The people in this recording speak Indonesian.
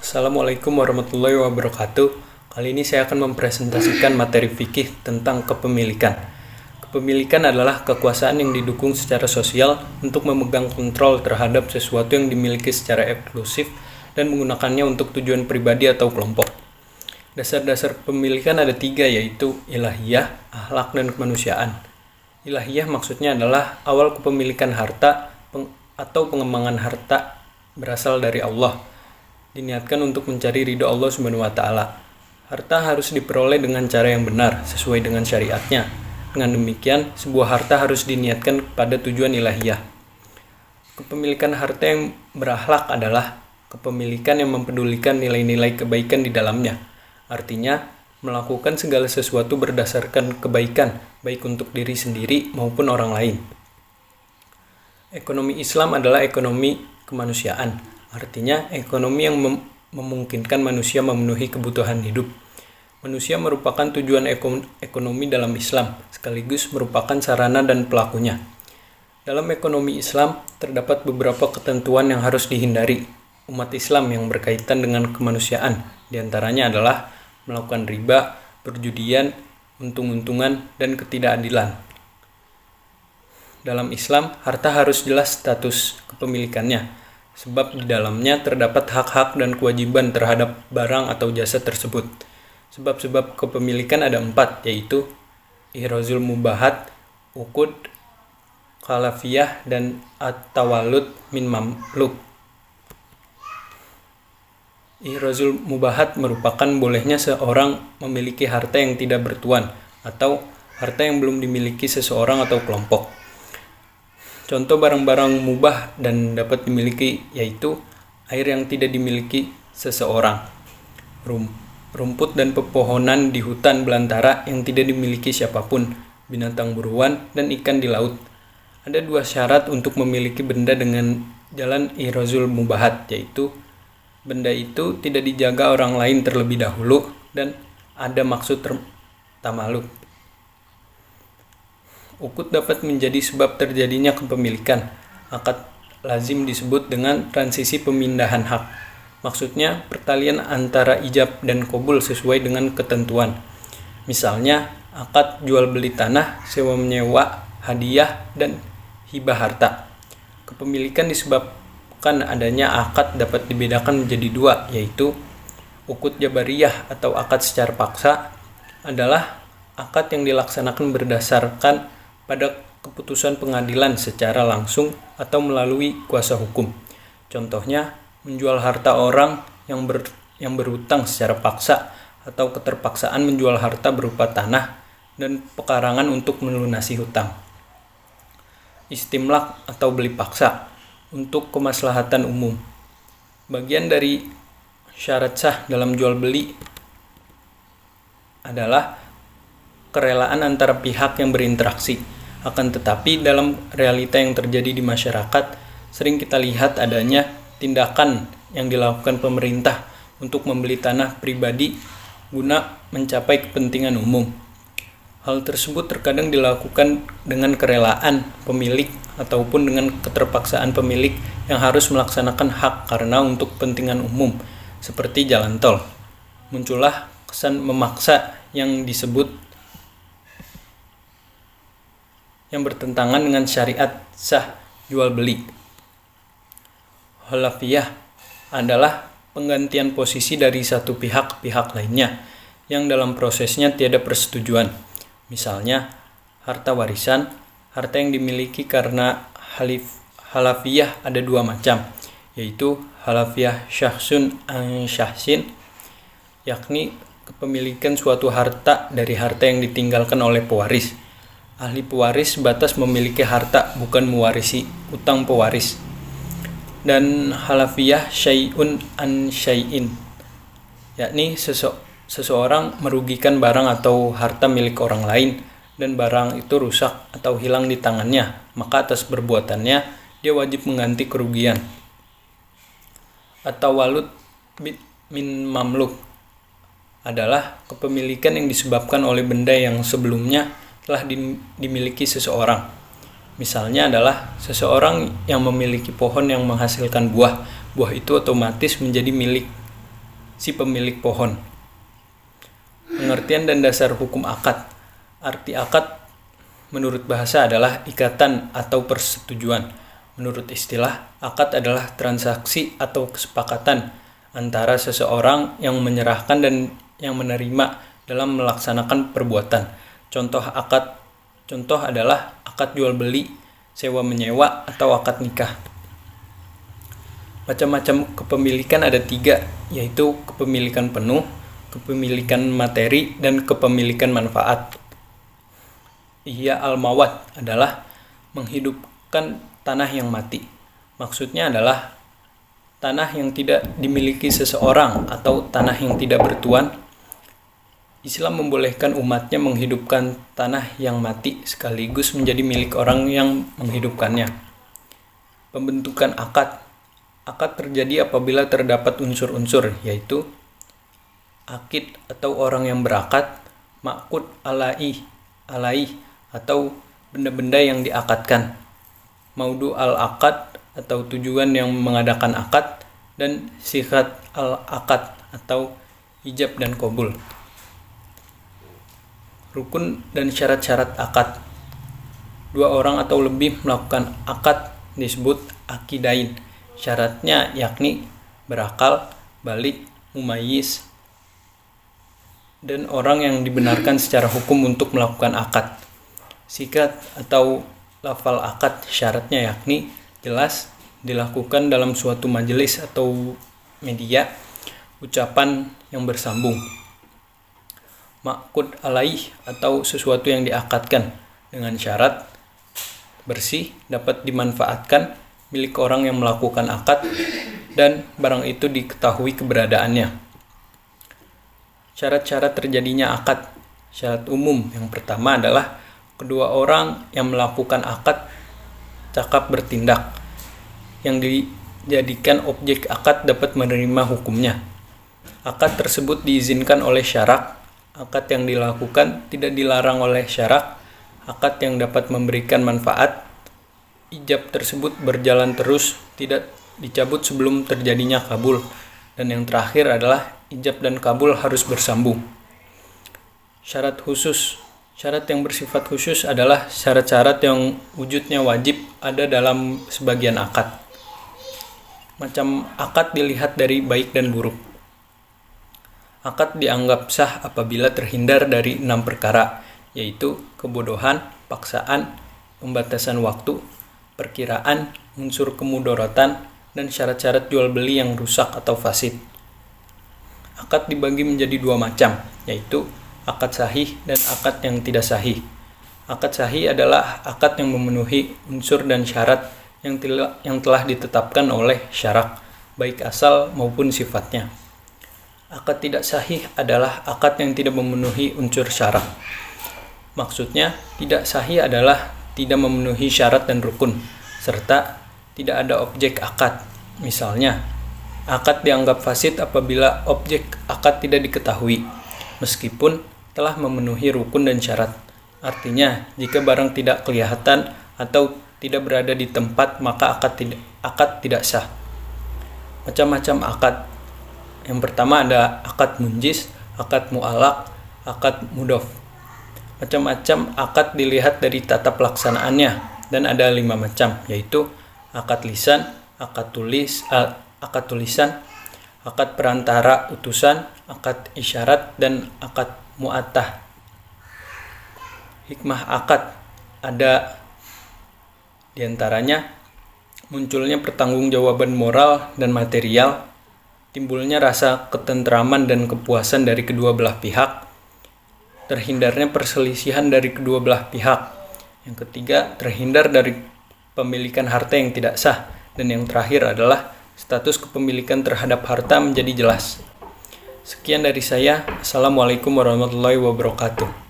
Assalamualaikum warahmatullahi wabarakatuh. Kali ini saya akan mempresentasikan materi fikih tentang kepemilikan. Kepemilikan adalah kekuasaan yang didukung secara sosial untuk memegang kontrol terhadap sesuatu yang dimiliki secara eksklusif dan menggunakannya untuk tujuan pribadi atau kelompok. Dasar-dasar kepemilikan ada 3, yaitu ilahiyah, akhlak, dan kemanusiaan. Ilahiyah maksudnya adalah awal kepemilikan harta atau pengembangan harta berasal dari Allah, diniatkan untuk mencari ridho Allah SWT. Harta harus diperoleh dengan cara yang benar, sesuai dengan syariatnya. Dengan demikian, sebuah harta harus diniatkan pada tujuan ilahiyah. Kepemilikan harta yang berakhlak adalah kepemilikan yang mempedulikan nilai-nilai kebaikan di dalamnya. Artinya, melakukan segala sesuatu berdasarkan kebaikan, baik untuk diri sendiri maupun orang lain. Ekonomi Islam adalah ekonomi kemanusiaan. Artinya, ekonomi yang memungkinkan manusia memenuhi kebutuhan hidup. Manusia merupakan tujuan ekonomi dalam Islam, sekaligus merupakan sarana dan pelakunya. Dalam ekonomi Islam, terdapat beberapa ketentuan yang harus dihindari umat Islam yang berkaitan dengan kemanusiaan. Di antaranya adalah melakukan riba, perjudian, untung-untungan, dan ketidakadilan. Dalam Islam, harta harus jelas status kepemilikannya, sebab di dalamnya terdapat hak-hak dan kewajiban terhadap barang atau jasa tersebut. Sebab-sebab kepemilikan ada 4, yaitu ihrazul mubahat, uqud, khalafiyah, dan at-tawallud min mamluk. Ihrazul mubahat merupakan bolehnya seorang memiliki harta yang tidak bertuan atau harta yang belum dimiliki seseorang atau kelompok. Contoh barang-barang mubah dan dapat dimiliki yaitu air yang tidak dimiliki seseorang, rumput dan pepohonan di hutan belantara yang tidak dimiliki siapapun, binatang buruan, dan ikan di laut. Ada 2 syarat untuk memiliki benda dengan jalan ihrazul mubahat, yaitu benda itu tidak dijaga orang lain terlebih dahulu dan ada maksud tamaluk. Uqud dapat menjadi sebab terjadinya kepemilikan. Akad lazim disebut dengan transisi pemindahan hak. Maksudnya pertalian antara ijab dan qabul sesuai dengan ketentuan. Misalnya akad jual beli tanah, sewa menyewa, hadiah, dan hibah harta. Kepemilikan disebabkan adanya akad dapat dibedakan menjadi 2, yaitu uqud jabariyah atau akad secara paksa adalah akad yang dilaksanakan berdasarkan pada keputusan pengadilan secara langsung atau melalui kuasa hukum. Contohnya, menjual harta orang yang berhutang secara paksa atau keterpaksaan menjual harta berupa tanah dan pekarangan untuk melunasi hutang. Istimlak atau beli paksa untuk kemaslahatan umum. Bagian dari syarat sah dalam jual beli adalah kerelaan antara pihak yang berinteraksi. Akan tetapi dalam realita yang terjadi di masyarakat, sering kita lihat adanya tindakan yang dilakukan pemerintah untuk membeli tanah pribadi guna mencapai kepentingan umum. Hal tersebut terkadang dilakukan dengan kerelaan pemilik ataupun dengan keterpaksaan pemilik yang harus melaksanakan hak karena untuk kepentingan umum, seperti jalan tol. Muncullah kesan memaksa yang bertentangan dengan syariat sah jual beli. Khalafiyah adalah penggantian posisi dari satu pihak ke pihak lainnya yang dalam prosesnya tiada persetujuan. Misalnya, harta warisan, harta yang dimiliki karena khalafiyah ada 2 macam, yaitu khalafiyah syahsun an syahsin, yakni kepemilikan suatu harta dari harta yang ditinggalkan oleh pewaris. Ahli pewaris sebatas memiliki harta, bukan mewarisi utang pewaris. Dan khalafiyah syai'un an syai'in, yakni seseorang merugikan barang atau harta milik orang lain dan barang itu rusak atau hilang di tangannya, maka atas perbuatannya dia wajib mengganti kerugian. At-tawallud min mamluk adalah kepemilikan yang disebabkan oleh benda yang sebelumnya telah dimiliki seseorang. Misalnya adalah seseorang yang memiliki pohon yang menghasilkan buah. Buah itu otomatis menjadi milik si pemilik pohon. Pengertian dan dasar hukum akad. Arti akad menurut bahasa adalah ikatan atau persetujuan. Menurut istilah, akad adalah transaksi atau kesepakatan antara seseorang yang menyerahkan dan yang menerima dalam melaksanakan perbuatan. Contoh adalah akad jual beli, sewa menyewa, atau akad nikah. Macam-macam kepemilikan ada 3, yaitu kepemilikan penuh, kepemilikan materi, dan kepemilikan manfaat. Ihya al-mawat adalah menghidupkan tanah yang mati. Maksudnya adalah tanah yang tidak dimiliki seseorang atau tanah yang tidak bertuan. Islam membolehkan umatnya menghidupkan tanah yang mati sekaligus menjadi milik orang yang menghidupkannya. Pembentukan akad. Akad terjadi apabila terdapat unsur-unsur, yaitu akid atau orang yang berakad, ma'qud alaih atau benda-benda yang diakadkan, maudu al-akad atau tujuan yang mengadakan akad, dan sihat al-akad atau ijab dan qabul. Rukun dan syarat-syarat akad. 2 orang atau lebih melakukan akad disebut akidain. Syaratnya yakni berakal, balik, mumayyiz, dan orang yang dibenarkan secara hukum untuk melakukan akad. Sikat atau lafal akad syaratnya yakni jelas, dilakukan dalam suatu majelis atau media, ucapan yang bersambung. Ma'qud alaih atau sesuatu yang diakadkan dengan syarat bersih, dapat dimanfaatkan, milik orang yang melakukan akad, dan barang itu diketahui keberadaannya. Syarat-syarat terjadinya akad. Syarat umum yang pertama adalah kedua orang yang melakukan akad cakap bertindak. Yang dijadikan objek akad dapat menerima hukumnya. Akad tersebut diizinkan oleh syarak. Akad yang dilakukan tidak dilarang oleh syarak. Akad yang dapat memberikan manfaat. Ijab tersebut berjalan terus, tidak dicabut sebelum terjadinya kabul. Dan yang terakhir adalah ijab dan kabul harus bersambung. Syarat khusus. Syarat yang bersifat khusus adalah syarat-syarat yang wujudnya wajib ada dalam sebagian akad. Macam akad dilihat dari baik dan buruk. Akad dianggap sah apabila terhindar dari 6 perkara, yaitu kebodohan, paksaan, pembatasan waktu, perkiraan, unsur kemudorotan, dan syarat-syarat jual beli yang rusak atau fasid. Akad dibagi menjadi 2 macam, yaitu akad sahih dan akad yang tidak sahih. Akad sahih adalah akad yang memenuhi unsur dan syarat yang telah ditetapkan oleh syarak, baik asal maupun sifatnya. Akad tidak sahih adalah akad yang tidak memenuhi unsur syarak. Maksudnya, tidak sahih adalah tidak memenuhi syarat dan rukun, serta tidak ada objek akad. Misalnya, akad dianggap fasid apabila objek akad tidak diketahui, meskipun telah memenuhi rukun dan syarat. Artinya, jika barang tidak kelihatan atau tidak berada di tempat, maka akad tidak sah. Macam-macam akad. Yang pertama ada akad munjis, akad mu'alaq, akad mudof. Macam-macam akad dilihat dari tata pelaksanaannya, dan ada 5 macam, yaitu akad lisan, akad tulisan, akad perantara utusan, akad isyarat, dan akad mu'attah. Hikmah akad ada diantaranya munculnya pertanggungjawaban moral dan material, timbulnya rasa ketentraman dan kepuasan dari kedua belah pihak, terhindarnya perselisihan dari kedua belah pihak. Yang ketiga, terhindar dari pemilikan harta yang tidak sah. Dan yang terakhir adalah status kepemilikan terhadap harta menjadi jelas. Sekian dari saya. Assalamualaikum warahmatullahi wabarakatuh.